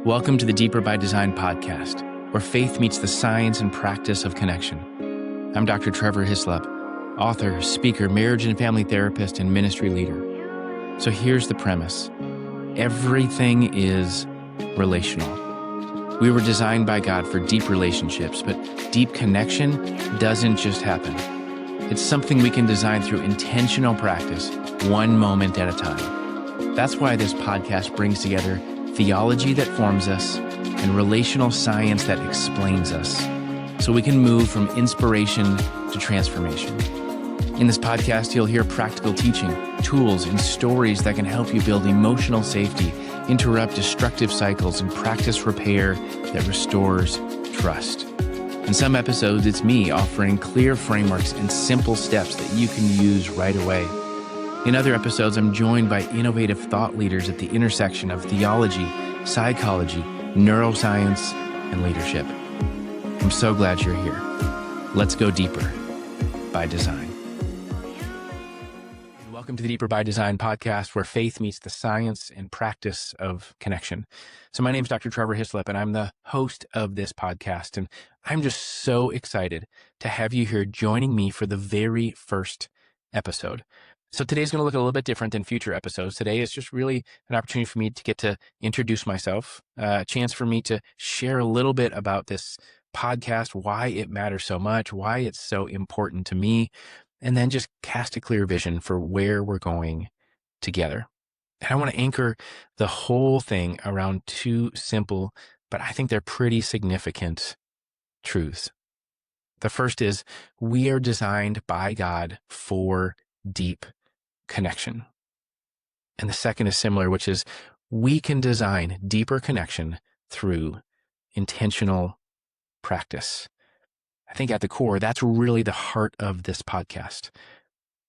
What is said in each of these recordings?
Welcome to the Deeper by Design podcast, where faith meets the science and practice of connection. I'm Dr. Trevor Hislop, author, speaker, marriage and family therapist, and ministry leader. So here's the premise. Everything is relational. We were designed by God for deep relationships, but deep connection doesn't just happen. It's something we can design through intentional practice, one moment at a time. That's why this podcast brings together theology that forms us and relational science that explains us, so we can move from inspiration to transformation. In this podcast, you'll hear practical teaching, tools, and stories that can help you build emotional safety, interrupt destructive cycles, and practice repair that restores trust. In some episodes, it's me offering clear frameworks and simple steps that you can use right away. In other episodes, I'm joined by innovative thought leaders at the intersection of theology, psychology, neuroscience, and leadership. I'm so glad you're here. Let's go deeper by design. Welcome to the Deeper by Design podcast, where faith meets the science and practice of connection. So my name is Dr. Trevor Hislop, and I'm the host of this podcast. And I'm just so excited to have you here joining me for the very first episode. So today's going to look a little bit different than future episodes. Today is just really an opportunity for me to get to introduce myself, a chance for me to share a little bit about this podcast, why it matters so much, why it's so important to me, and then just cast a clear vision for where we're going together. And I want to anchor the whole thing around two simple, but I think they're pretty significant truths. The first is we are designed by God for deep connection. And the second is similar, which is we can design deeper connection through intentional practice. I think at the core, that's really the heart of this podcast,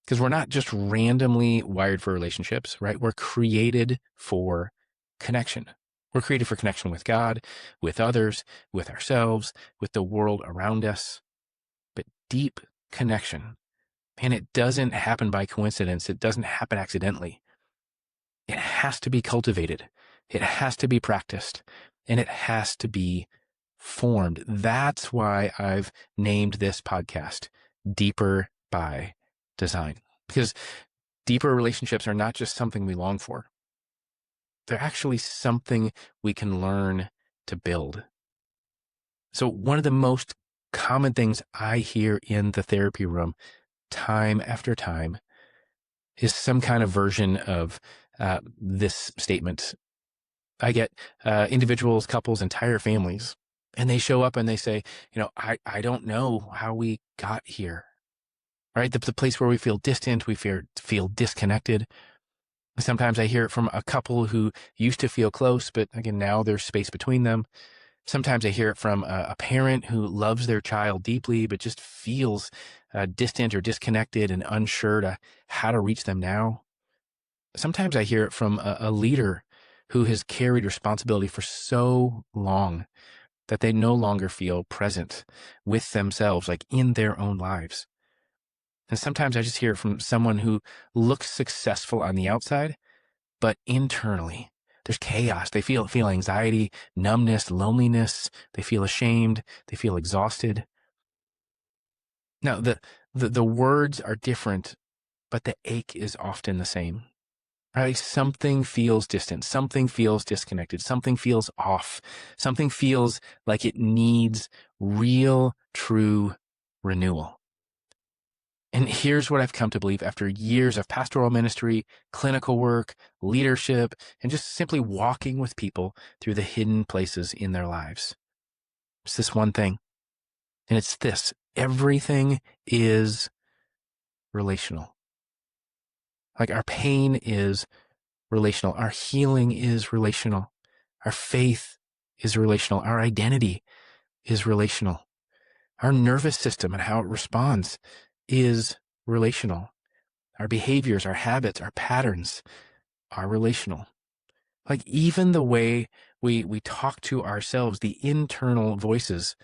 because we're not just randomly wired for relationships, right? We're created for connection. We're created for connection with God, with others, with ourselves, with the world around us. But deep connection, and it doesn't happen by coincidence. It doesn't happen accidentally. It has to be cultivated. It has to be practiced, and it has to be formed. That's why I've named this podcast Deeper by Design, because deeper relationships are not just something we long for. They're actually something we can learn to build. So one of the most common things I hear in the therapy room time after time is some kind of version of this statement. I get individuals, couples, entire families, and they show up and they say, I don't know how we got here, right? The place where we feel distant, we feel disconnected. Sometimes I hear it from a couple who used to feel close, but again, now there's space between them. Sometimes I hear it from a parent who loves their child deeply, but just feels distant or disconnected and unsure to how to reach them now. Sometimes I hear it from a leader who has carried responsibility for so long that they no longer feel present with themselves, like in their own lives. And sometimes I just hear it from someone who looks successful on the outside, but internally there's chaos. They feel anxiety, numbness, loneliness. They feel ashamed. They feel exhausted. Now, the words are different, but the ache is often the same. Right? Something feels distant. Something feels disconnected. Something feels off. Something feels like it needs real, true renewal. And here's what I've come to believe after years of pastoral ministry, clinical work, leadership, and just simply walking with people through the hidden places in their lives. It's this one thing, and it's this: everything is relational. Like our pain is relational. Our healing is relational. Our faith is relational. Our identity is relational. Our nervous system and how it responds is relational. Our behaviors, our habits, our patterns are relational. Like even the way we talk to ourselves, the internal voices,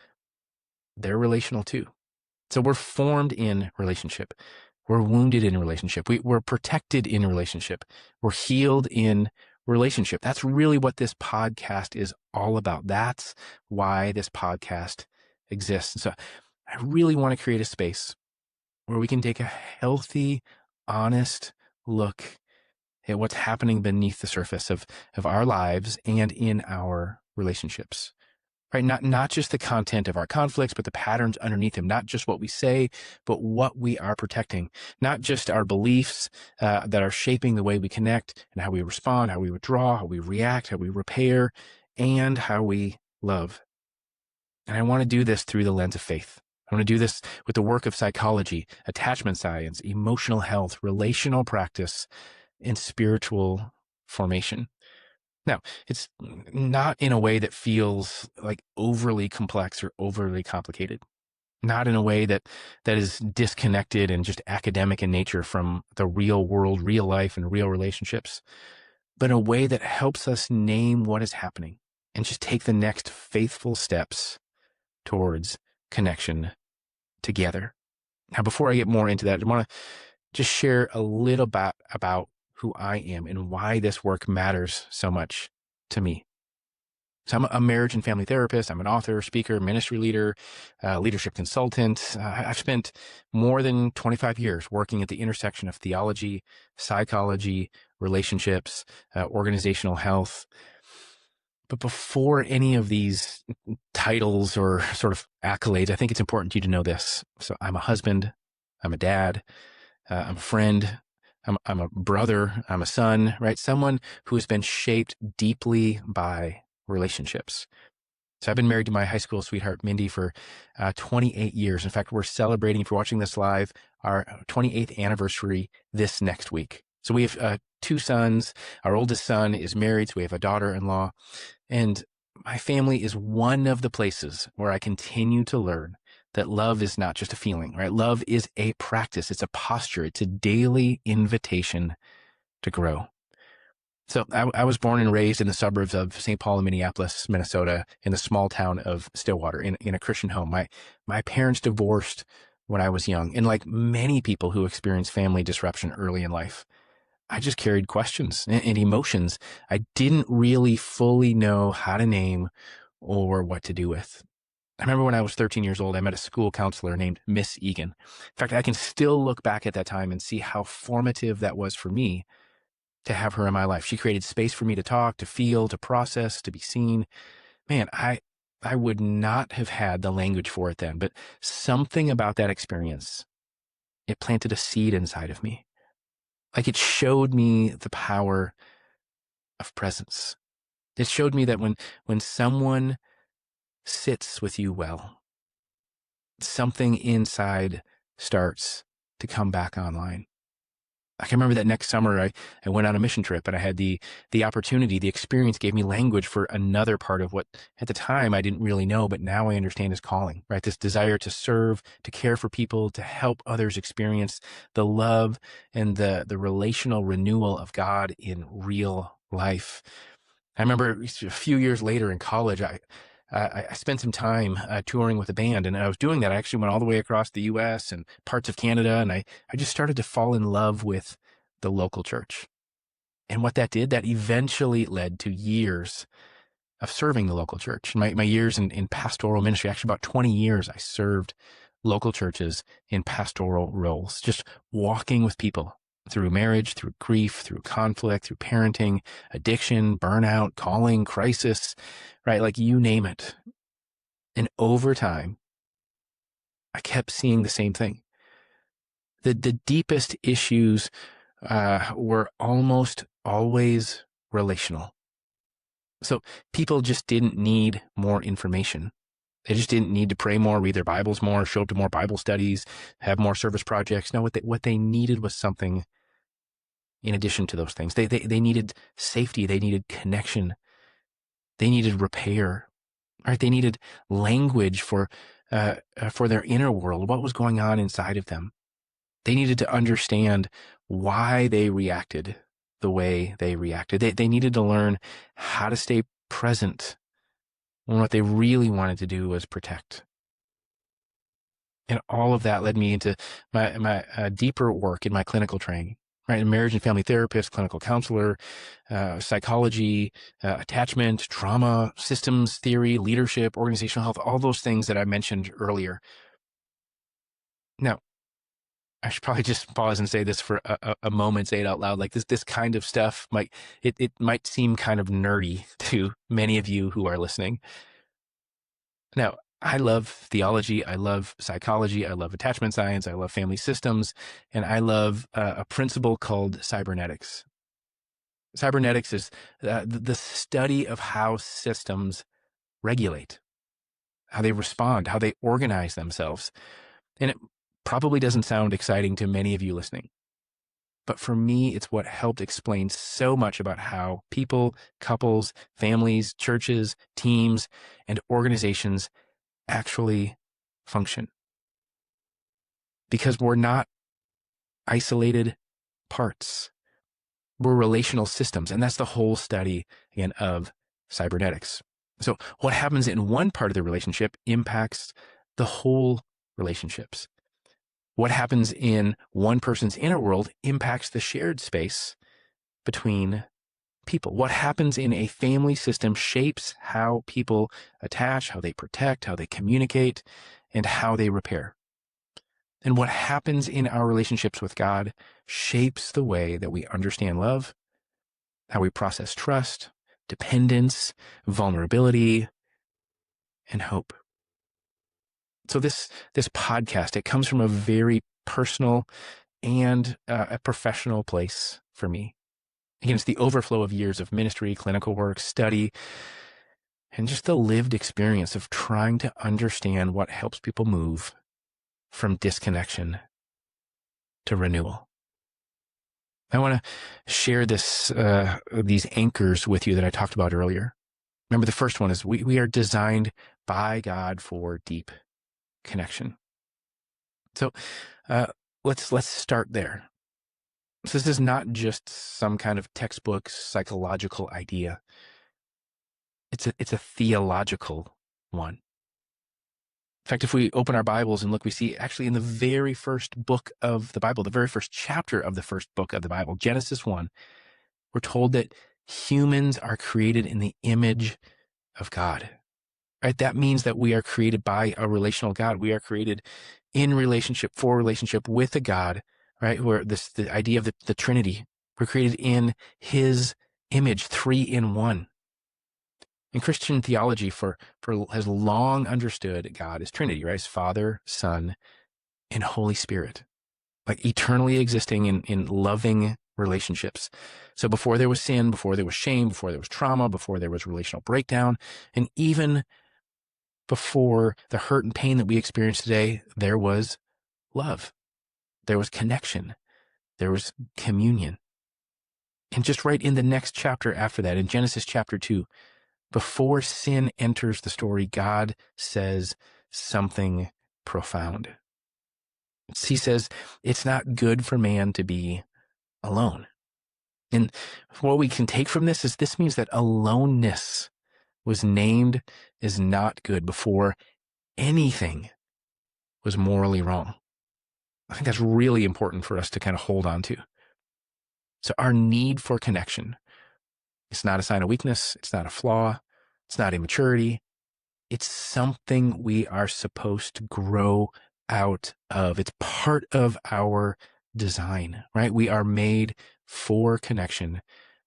they're relational too. So we're formed in relationship. We're wounded in a relationship. We're protected in a relationship. We're healed in relationship. That's really what this podcast is all about. That's why this podcast exists. And so I really want to create a space where we can take a healthy, honest look at what's happening beneath the surface of our lives and in our relationships. Right? Not just the content of our conflicts, but the patterns underneath them, not just what we say, but what we are protecting, not just our beliefs that are shaping the way we connect and how we respond, how we withdraw, how we react, how we repair, and how we love. And I want to do this through the lens of faith. I want to do this with the work of psychology, attachment science, emotional health, relational practice, and spiritual formation. Now, it's not in a way that feels like overly complex or overly complicated, not in a way that is disconnected and just academic in nature from the real world, real life, and real relationships, but in a way that helps us name what is happening and just take the next faithful steps towards connection together. Now, before I get more into that, I want to just share a little bit about who I am and why this work matters so much to me. So I'm a marriage and family therapist. I'm an author, speaker, ministry leader, leadership consultant. I've spent more than 25 years working at the intersection of theology, psychology, relationships, organizational health. But before any of these titles or sort of accolades, I think it's important for you to know this. So I'm a husband, I'm a dad, I'm a friend, I'm a brother, I'm a son, right? Someone who has been shaped deeply by relationships. So I've been married to my high school sweetheart, Mindy, for 28 years. In fact, we're celebrating, if you're watching this live, our 28th anniversary this next week. So we have 2 sons. Our oldest son is married, so we have a daughter-in-law. And my family is one of the places where I continue to learn that love is not just a feeling, right? Love is a practice. It's a posture. It's a daily invitation to grow. So I was born and raised in the suburbs of St. Paul and Minneapolis, Minnesota, in the small town of Stillwater, in a Christian home. My parents divorced when I was young. And like many people who experience family disruption early in life, I just carried questions and emotions I didn't really fully know how to name or what to do with. I remember when I was 13 years old, I met a school counselor named Miss Egan. In fact, I can still look back at that time and see how formative that was for me to have her in my life. She created space for me to talk, to feel, to process, to be seen. Man, I would not have had the language for it then, but something about that experience, it planted a seed inside of me. Like it showed me the power of presence. It showed me that when someone sits with you well, something inside starts to come back online. I can remember that next summer I went on a mission trip and I had the opportunity, the experience gave me language for another part of what at the time I didn't really know, but now I understand is calling, right? This desire to serve, to care for people, to help others experience the love and the relational renewal of God in real life. I remember a few years later in college, I spent some time touring with a band, and I was doing that. I actually went all the way across the U.S. and parts of Canada, and I just started to fall in love with the local church. And what that did, that eventually led to years of serving the local church. My years in pastoral ministry, actually about 20 years, I served local churches in pastoral roles, just walking with people through marriage, through grief, through conflict, through parenting, addiction, burnout, calling, crisis, right? Like you name it. And over time, I kept seeing the same thing. The deepest issues were almost always relational. So people just didn't need more information. They just didn't need to pray more, read their Bibles more, show up to more Bible studies, have more service projects. No, what they needed was something in addition to those things. They needed safety. They needed connection. They needed repair, right? They needed language for their inner world, what was going on inside of them. They needed to understand why they reacted the way they reacted. They needed to learn how to stay present when what they really wanted to do was protect. And all of that led me into my deeper work in my clinical training. right? A marriage and family therapist, clinical counselor, psychology, attachment, trauma, systems theory, leadership, organizational health, all those things that I mentioned earlier. Now, I should probably just pause and say this for a moment, say it out loud. Like this kind of stuff it might seem kind of nerdy to many of you who are listening. Now, I love theology. I love psychology. I love attachment science. I love family systems. And I love a principle called cybernetics. Cybernetics is the study of how systems regulate, how they respond, how they organize themselves. And it probably doesn't sound exciting to many of you listening. But for me, it's what helped explain so much about how people, couples, families, churches, teams, and organizations actually function. Because we're not isolated parts. We're relational systems. And that's the whole study, again, of cybernetics. So what happens in one part of the relationship impacts the whole relationships. What happens in one person's inner world impacts the shared space between people. What happens in a family system shapes how people attach, how they protect, how they communicate, and how they repair. And what happens in our relationships with God shapes the way that we understand love, how we process trust, dependence, vulnerability, and hope. So this podcast, it comes from a very personal and a professional place for me. Again, it's the overflow of years of ministry, clinical work, study, and just the lived experience of trying to understand what helps people move from disconnection to renewal. I want to share these anchors with you that I talked about earlier. Remember, the first one is we are designed by God for deep connection. So let's start there. So this is not just some kind of textbook psychological idea. It's a theological one. In fact, if we open our Bibles and look, we see actually in the very first book of the Bible, the very first chapter of the first book of the Bible, Genesis 1, we're told that humans are created in the image of God. Right? That means that we are created by a relational God. We are created in relationship, for relationship with a God, right? Where the idea of the Trinity, we're created in his image, 3 in 1. And Christian theology has long understood God as Trinity, right? As Father, Son, and Holy Spirit, like eternally existing in loving relationships. So before there was sin, before there was shame, before there was trauma, before there was relational breakdown, and even before the hurt and pain that we experience today, there was love. There was connection. There was communion. And just right in the next chapter after that, in Genesis chapter 2, before sin enters the story, God says something profound. He says, it's not good for man to be alone. And what we can take from this is this means that aloneness was named as not good before anything was morally wrong. I think that's really important for us to kind of hold on to. So our need for connection, it's not a sign of weakness. It's not a flaw. It's not immaturity. It's something we are supposed to grow out of. It's part of our design, right? We are made for connection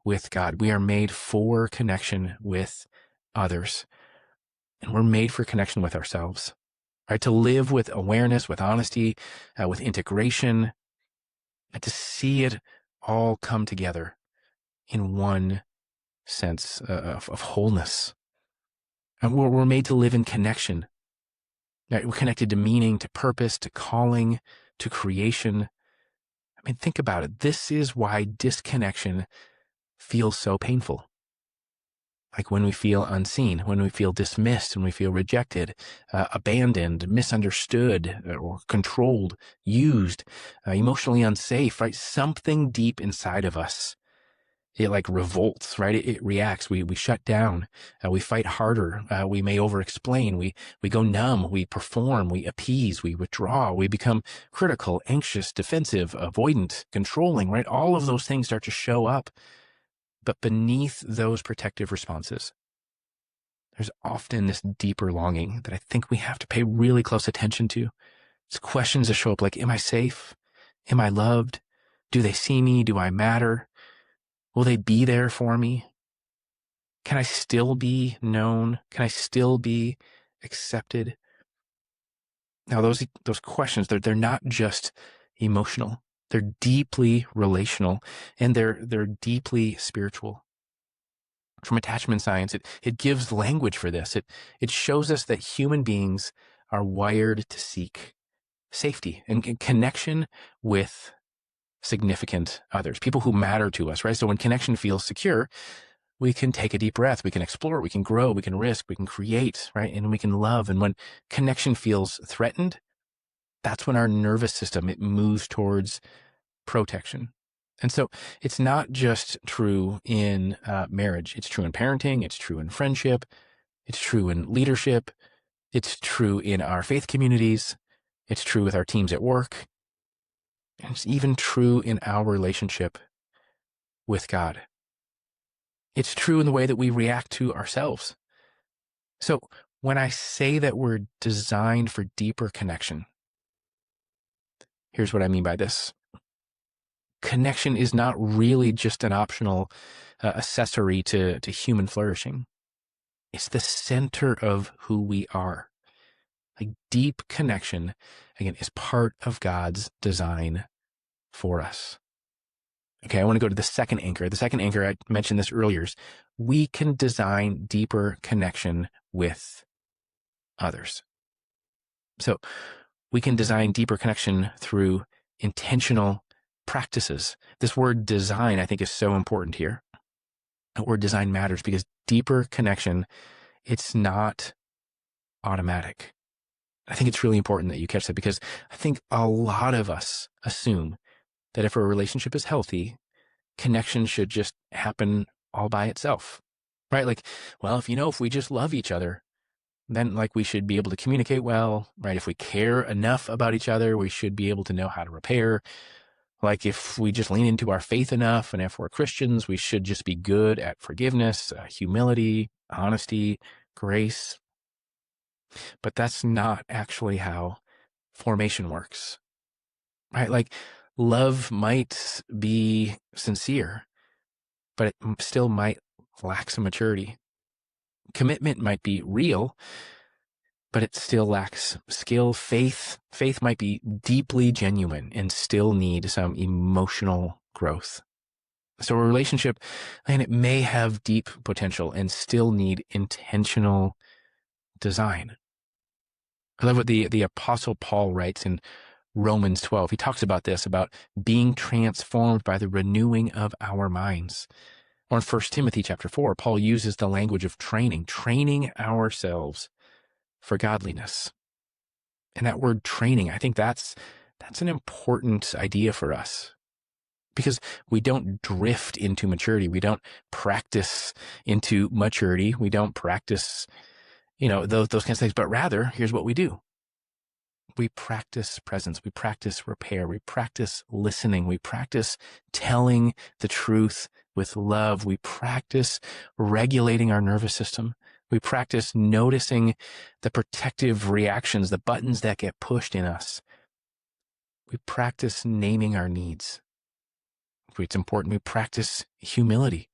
with God. We are made for connection with others. And we're made for connection with ourselves, right? To live with awareness, with honesty, with integration, and to see it all come together in one sense of wholeness. And we're made to live in connection. Right? We're connected to meaning, to purpose, to calling, to creation. I mean, think about it. This is why disconnection feels so painful. Like when we feel unseen, when we feel dismissed, when we feel rejected, abandoned, misunderstood, or controlled, used, emotionally unsafe, right? Something deep inside of us it like revolts, right? It reacts. We shut down. We fight harder. We may over-explain. We go numb. We perform. We appease. We withdraw. We become critical, anxious, defensive, avoidant, controlling, right? All of those things start to show up. But beneath those protective responses, there's often this deeper longing that I think we have to pay really close attention to. It's questions that show up like, am I safe? Am I loved? Do they see me? Do I matter? Will they be there for me? Can I still be known? Can I still be accepted? Now, those questions, they're not just emotional. They're deeply relational, and they're deeply spiritual. From attachment science, it gives language for this. It shows us that human beings are wired to seek safety and connection with significant others, people who matter to us, right? So when connection feels secure, we can take a deep breath, we can explore, we can grow, we can risk, we can create, right? And we can love. And when connection feels threatened, that's when our nervous system, it moves towards protection. And so it's not just true in marriage. It's true in parenting. It's true in friendship. It's true in leadership. It's true in our faith communities. It's true with our teams at work. And it's even true in our relationship with God. It's true in the way that we react to ourselves. So when I say that we're designed for deeper connection, here's what I mean by this. Connection is not really just an optional accessory to human flourishing. It's the center of who we are. Like deep connection, again, is part of God's design for us. Okay, I want to go to the second anchor. The second anchor, I mentioned this earlier, is we can design deeper connection with others. So we can design deeper connection through intentional practices. This word design, I think, is so important here. The word design matters because deeper connection, it's not automatic. I think it's really important that you catch that because I think a lot of us assume that if a relationship is healthy, connection should just happen all by itself, right? Like, well, if we just love each other, then like we should be able to communicate well, right? If we care enough about each other, we should be able to know how to repair. Like if we just lean into our faith enough, and if we're Christians, we should just be good at forgiveness, humility, honesty, grace. But that's not actually how formation works, right? Like love might be sincere, but it still might lack some maturity. Commitment might be real, but it still lacks skill. Faith might be deeply genuine and still need some emotional growth. So a relationship, and it may have deep potential and still need intentional design. I love what the Apostle Paul writes in Romans 12. He talks about this, about being transformed by the renewing of our minds. Or in 1 Timothy chapter 4, Paul uses the language of training ourselves for godliness. And that word training, I think that's an important idea for us. Because we don't drift into maturity. We don't practice into maturity. We don't practice, those kinds of things. But rather, here's what we do. We practice presence. We practice repair. We practice listening. We practice telling the truth with love. We practice regulating our nervous system. We practice noticing the protective reactions, the buttons that get pushed in us. We practice naming our needs. It's important. We practice humility.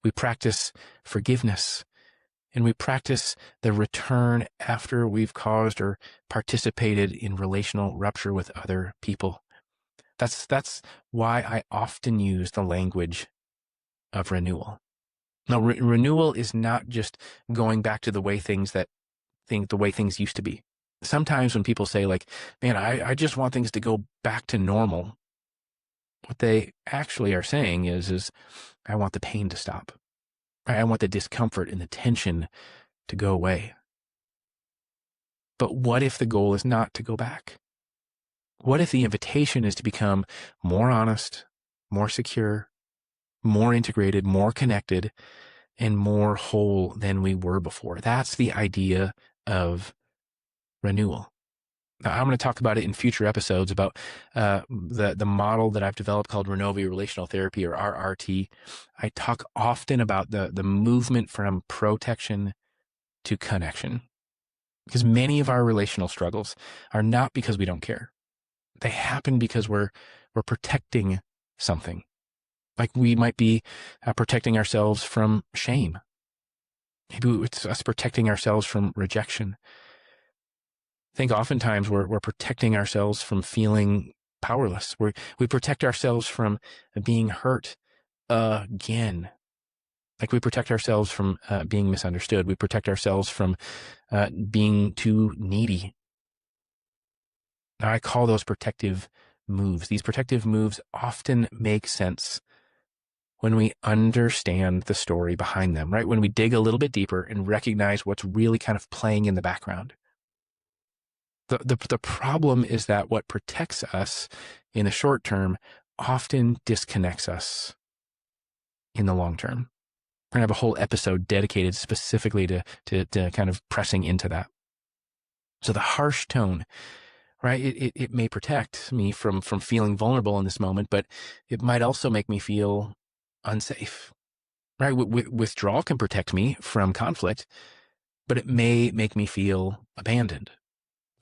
We practice forgiveness. And we practice the return after we've caused or participated in relational rupture with other people. That's why I often use the language of renewal. Now, renewal is not just going back to the way things used to be. Sometimes when people say like, man, I just want things to go back to normal, what they actually are saying is I want the pain to stop. I want the discomfort and the tension to go away. But what if the goal is not to go back? What if the invitation is to become more honest, more secure, more integrated, more connected, and more whole than we were before. That's the idea of renewal. Now, I'm going to talk about it in future episodes about the model that I've developed called Renovi Relational Therapy, or RRT. I talk often about the movement from protection to connection, because many of our relational struggles are not because we don't care. They happen because we're protecting something. Like we might be protecting ourselves from shame. Maybe it's us protecting ourselves from rejection. I think oftentimes we're protecting ourselves from feeling powerless. We protect ourselves from being hurt again. Like we protect ourselves from being misunderstood. We protect ourselves from being too needy. Now, I call those protective moves. These protective moves often make sense when we understand the story behind them, right? When we dig a little bit deeper and recognize what's really kind of playing in the background. The problem is that what protects us in the short term often disconnects us in the long term. We're going to have a whole episode dedicated specifically to kind of pressing into that. So the harsh tone, right? It may protect me from feeling vulnerable in this moment, but it might also make me feel unsafe, right? Withdrawal can protect me from conflict, but it may make me feel abandoned.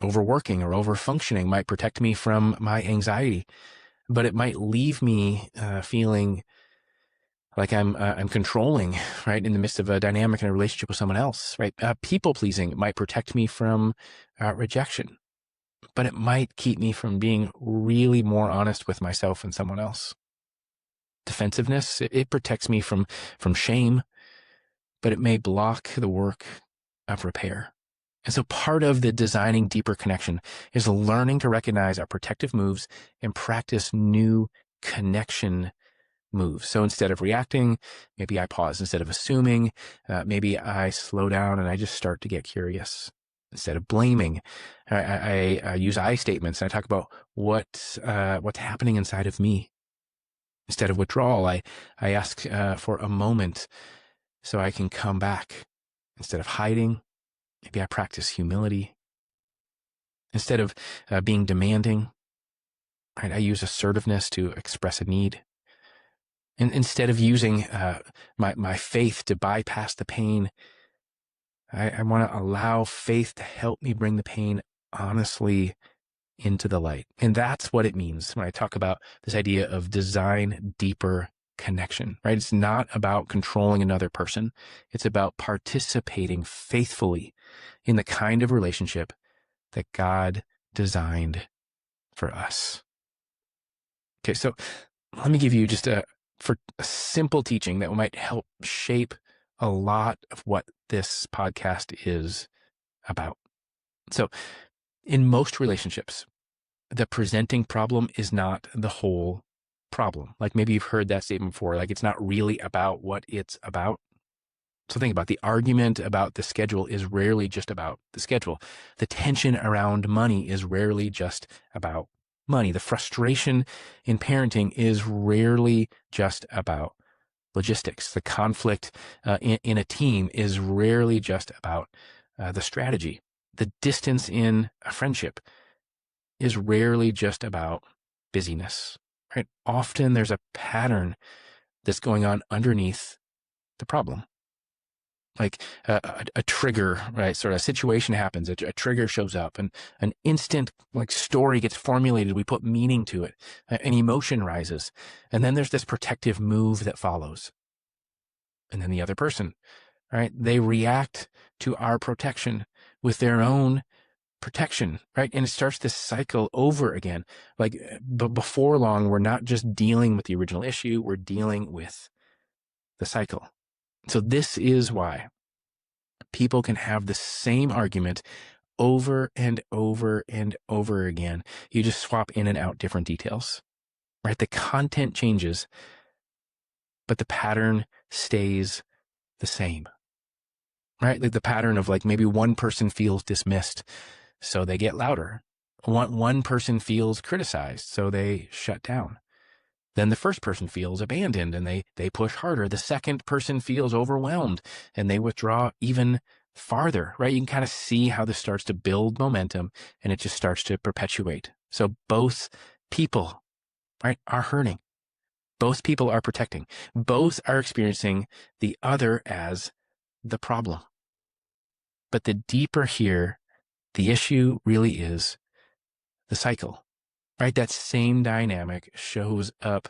Overworking or overfunctioning might protect me from my anxiety, but it might leave me feeling like I'm controlling, right, in the midst of a dynamic in a relationship with someone else, right? People pleasing might protect me from rejection, but it might keep me from being really more honest with myself and someone else. Defensiveness, it protects me from shame, but it may block the work of repair. And so part of the designing deeper connection is learning to recognize our protective moves and practice new connection moves. So instead of reacting, maybe I pause. Instead of assuming, maybe I slow down and I just start to get curious. Instead of blaming, I use I statements and I talk about what's happening inside of me. Instead of withdrawal, I ask for a moment so I can come back. Instead of hiding, maybe I practice humility. Instead of being demanding, right, I use assertiveness to express a need. And instead of using my faith to bypass the pain, I want to allow faith to help me bring the pain honestly into the light. And that's what it means when I talk about this idea of design deeper connection, right? It's not about controlling another person. It's about participating faithfully in the kind of relationship that God designed for us. Okay, so let me give you just a simple teaching that might help shape a lot of what this podcast is about. So in most relationships, the presenting problem is not the whole problem. Like maybe you've heard that statement before, like it's not really about what it's about. So think about the argument about the schedule is rarely just about the schedule. The tension around money is rarely just about money. The frustration in parenting is rarely just about logistics. The conflict in a team is rarely just about the strategy. The distance in a friendship is rarely just about busyness, right? Often there's a pattern that's going on underneath the problem. Like a trigger, right? Sort of a situation happens, a trigger shows up, and an instant like story gets formulated. We put meaning to it, an emotion rises, and then there's this protective move that follows. And then the other person, right? They react to our protection with their own protection, right? And it starts this cycle over again. Like, but before long, we're not just dealing with the original issue, we're dealing with the cycle. So this is why people can have the same argument over and over and over again. You just swap in and out different details, right? The content changes, but the pattern stays the same, right? Like the pattern of like maybe one person feels dismissed, so they get louder. One person feels criticized, so they shut down. Then the first person feels abandoned and they push harder. The second person feels overwhelmed and they withdraw even farther, right? You can kind of see how this starts to build momentum and it just starts to perpetuate. So both people, right, are hurting. Both people are protecting. Both are experiencing the other as the problem. But the deeper here, the issue really is the cycle, right? That same dynamic shows up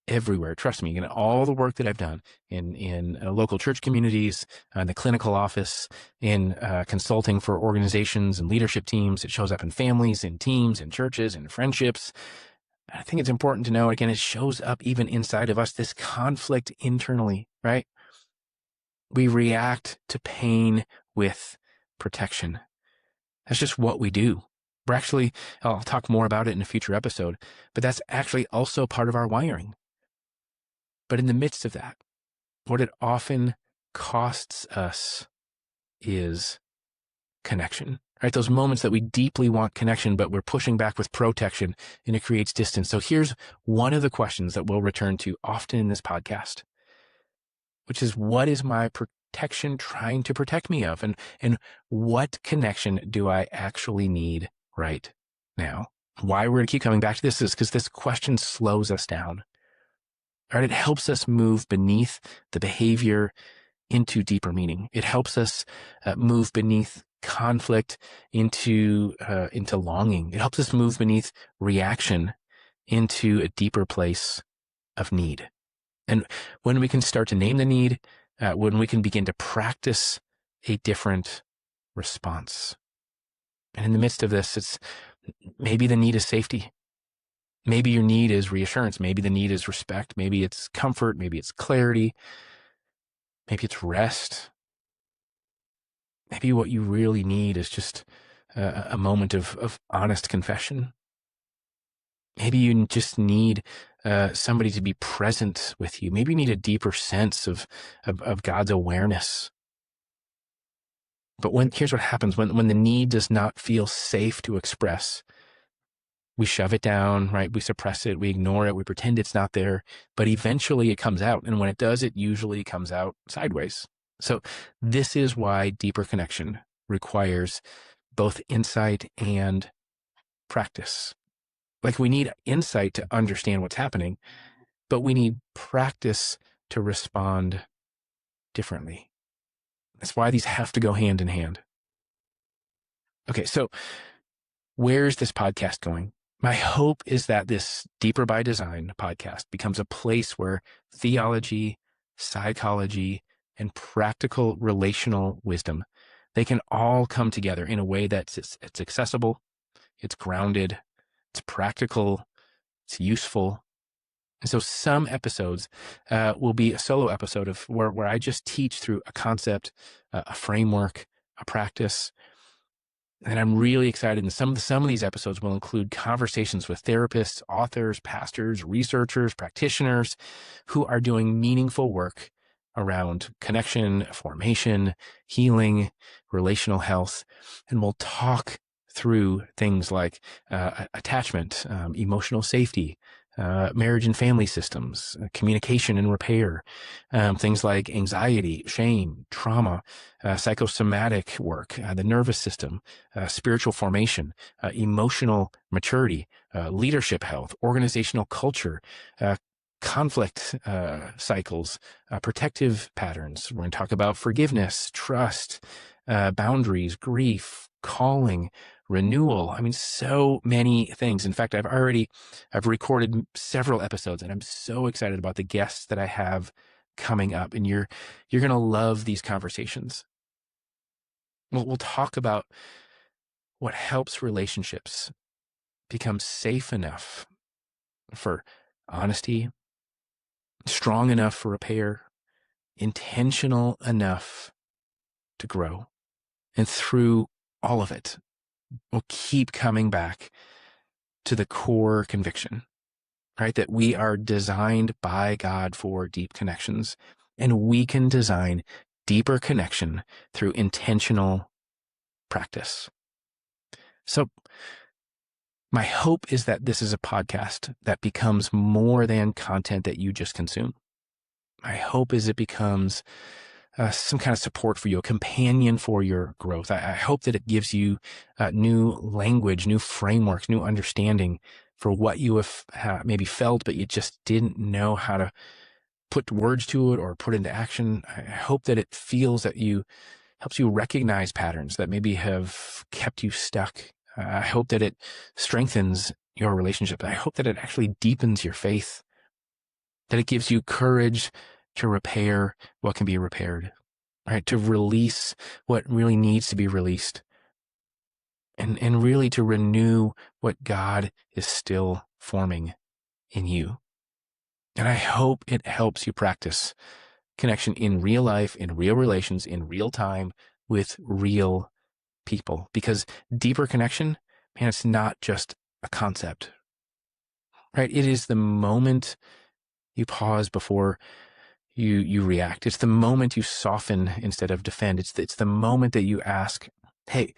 everywhere. Trust me, in all the work that I've done in local church communities, in the clinical office, in consulting for organizations and leadership teams, it shows up in families, in teams, in churches, in friendships. I think it's important to know, again, it shows up even inside of us, this conflict internally, right? We react to pain with protection. That's just what we do. We're actually, I'll talk more about it in a future episode, but that's actually also part of our wiring. But in the midst of that, what it often costs us is connection, right? Those moments that we deeply want connection, but we're pushing back with protection and it creates distance. So here's one of the questions that we'll return to often in this podcast, which is, what is my protection trying to protect me of? And what connection do I actually need right now? Why we're going to keep coming back to this is because this question slows us down. Right? It helps us move beneath the behavior into deeper meaning. It helps us move beneath conflict into longing. It helps us move beneath reaction into a deeper place of need. And when we can start to name the need, when we can begin to practice a different response. And in the midst of this, it's maybe the need is safety. Maybe your need is reassurance. Maybe the need is respect. Maybe it's comfort. Maybe it's clarity. Maybe it's rest. Maybe what you really need is just a moment of honest confession. Maybe you just need somebody to be present with you. Maybe you need a deeper sense of God's awareness. But here's what happens when the need does not feel safe to express. We shove it down, right? We suppress it. We ignore it. We pretend it's not there. But eventually it comes out. And when it does, it usually comes out sideways. So this is why deeper connection requires both insight and practice. Like, we need insight to understand what's happening, but we need practice to respond differently. That's why these have to go hand in hand. Okay, so where's this podcast going? My hope is that this Deeper by Design podcast becomes a place where theology, psychology, and practical relational wisdom, they can all come together in a way that's it's accessible, it's grounded, it's practical, it's useful. And so some episodes will be a solo episode of where I just teach through a concept, a framework, a practice. And I'm really excited. And some of these episodes will include conversations with therapists, authors, pastors, researchers, practitioners who are doing meaningful work around connection, formation, healing, relational health. And we'll talk through things like attachment, emotional safety, marriage and family systems, communication and repair, things like anxiety, shame, trauma, psychosomatic work, the nervous system, spiritual formation, emotional maturity, leadership health, organizational culture, conflict cycles, protective patterns. We're going to talk about forgiveness, trust, boundaries, grief, calling, renewal. I mean, so many things. In fact, I've recorded several episodes, and I'm so excited about the guests that I have coming up. And you're going to love these conversations. We'll talk about what helps relationships become safe enough for honesty, strong enough for repair, intentional enough to grow. And through all of it, we'll keep coming back to the core conviction, right? That we are designed by God for deep connections, and we can design deeper connection through intentional practice. So My hope is that this is a podcast that becomes more than content that you just consume. My hope is it becomes some kind of support for you, a companion for your growth. I hope that it gives you new language, new frameworks, new understanding for what you have maybe felt, but you just didn't know how to put words to it or put into action. I hope that it feels that helps you recognize patterns that maybe have kept you stuck. I hope that it strengthens your relationship. I hope that it actually deepens your faith, that it gives you courage to repair what can be repaired, right? To release what really needs to be released, and really to renew what God is still forming in you. And I hope it helps you practice connection in real life, in real relations, in real time with real people. Because deeper connection, man, it's not just a concept, right? It is the moment you pause before you react. It's the moment you soften instead of defend. It's the moment that you ask, hey,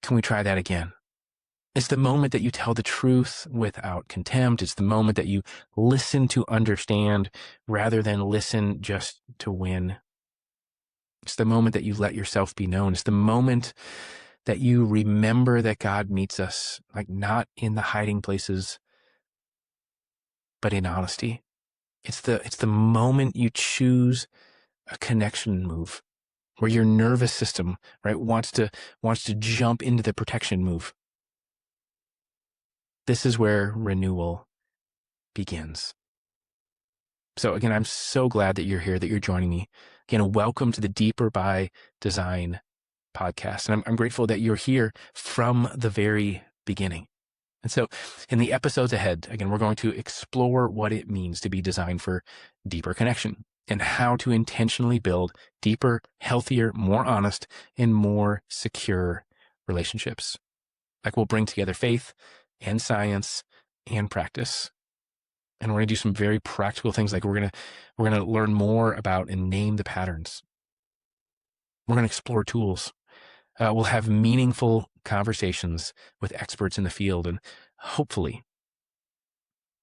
can we try that again? It's the moment that you tell the truth without contempt. It's the moment that you listen to understand rather than listen just to win. It's the moment that you let yourself be known. It's the moment that you remember that God meets us, like not in the hiding places, but in honesty. It's the moment you choose a connection move where your nervous system, right, wants to jump into the protection move. This is where renewal begins. So again, I'm so glad that you're here, that you're joining me. Again, welcome to the Deeper by Design podcast. And I'm grateful that you're here from the very beginning. And so in the episodes ahead, again, we're going to explore what it means to be designed for deeper connection and how to intentionally build deeper, healthier, more honest, and more secure relationships. Like we'll bring together faith and science and practice. And we're going to do some very practical things. Like we're going to learn more about and name the patterns. We're going to explore tools. We'll have meaningful conversations with experts in the field, and hopefully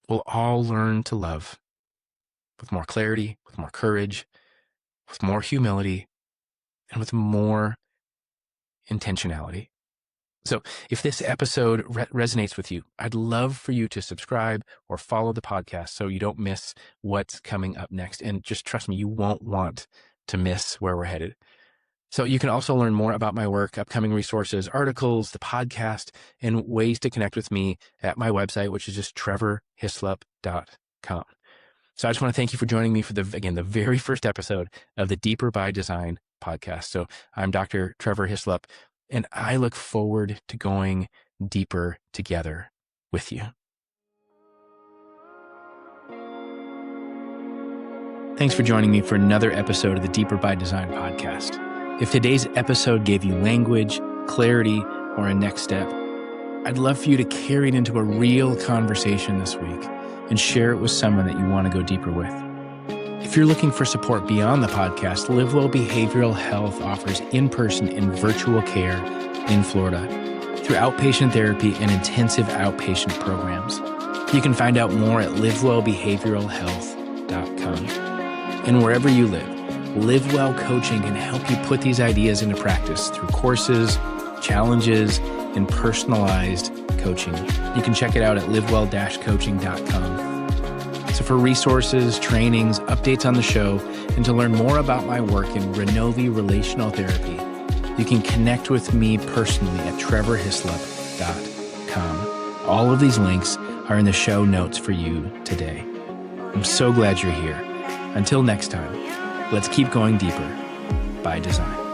we'll all learn to love with more clarity, with more courage, with more humility, and with more intentionality. So if this episode resonates with you, I'd love for you to subscribe or follow the podcast so you don't miss what's coming up next. And just trust me, you won't want to miss where we're headed. So you can also learn more about my work, upcoming resources, articles, the podcast, and ways to connect with me at my website, which is just trevorhislop.com. So I just want to thank you for joining me for the very first episode of the Deeper by Design podcast. So I'm Dr. Trevor Hislop, and I look forward to going deeper together with you. Thanks for joining me for another episode of the Deeper by Design podcast. If today's episode gave you language, clarity, or a next step, I'd love for you to carry it into a real conversation this week and share it with someone that you want to go deeper with. If you're looking for support beyond the podcast, LiveWell Behavioral Health offers in-person and virtual care in Florida through outpatient therapy and intensive outpatient programs. You can find out more at livewellbehavioralhealth.com. And wherever you live, LiveWell Coaching can help you put these ideas into practice through courses, challenges, and personalized coaching. You can check it out at livewell-coaching.com. So for resources, trainings, updates on the show, and to learn more about my work in Renovi Relational Therapy, you can connect with me personally at trevorhislop.com. All of these links are in the show notes for you today. I'm so glad you're here. Until next time, let's keep going deeper by design.